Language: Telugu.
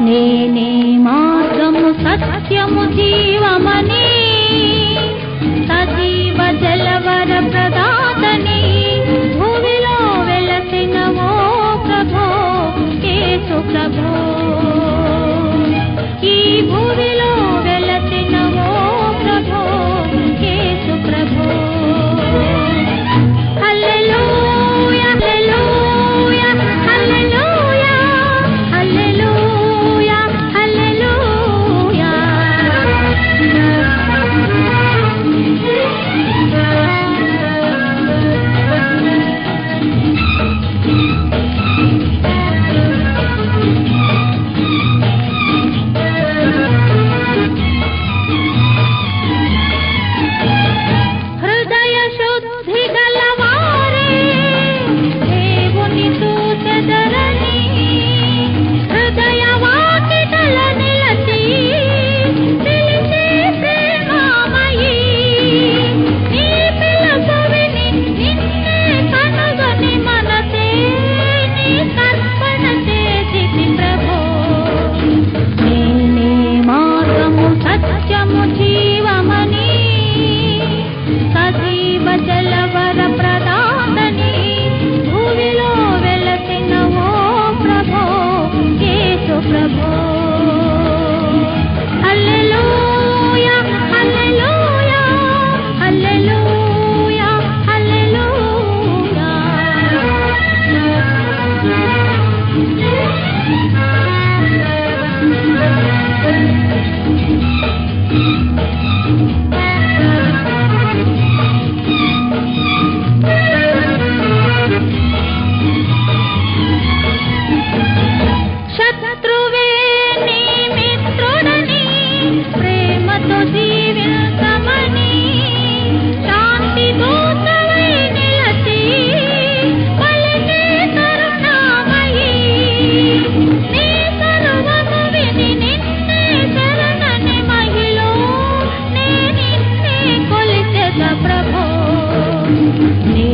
నేనే మార్గము సత్యము జీవమని సజీవ జలవర ప్రదాతని భూమిలో వెలసిన ఓ ప్రభో యేసు ప్రభో ఈ భూమిలో వెలసిన ఓ ప్రభో యేసు ప్రభో హల్లెలూయా హల్లెలూయా హల్లెలూయా హల్లెలూయా హల్లెలూయా హృదయ శుద్ధి గలవారే దేవుని చూచెదరని హృదయ వాకిటల నిలచి పిలిచే ప్రేమామయీ నీ పిలుపు విని నిన్నే కనుగొని మనసే నీ కర్పణ చేసితి ప్రభో నేనే మార్గము సత్యము జీవమని సజీవ జలవర ప్రదాతని భూమిలో వెలసిన ఓ ప్రభో యేసు ప్రభో హల్లెలూయా హల్లెలూయా హల్లెలూయా హల్లెలూయా శత్రువే నీ మిత్రుడని ప్రేమతో జీవించమని శాంతి దూతవై నిలచి పలికే కరుణామయీ నీ సర్వము విని నిన్నే శరణని మహిలో నే నిన్నే కొలిచెద ప్రభో నీ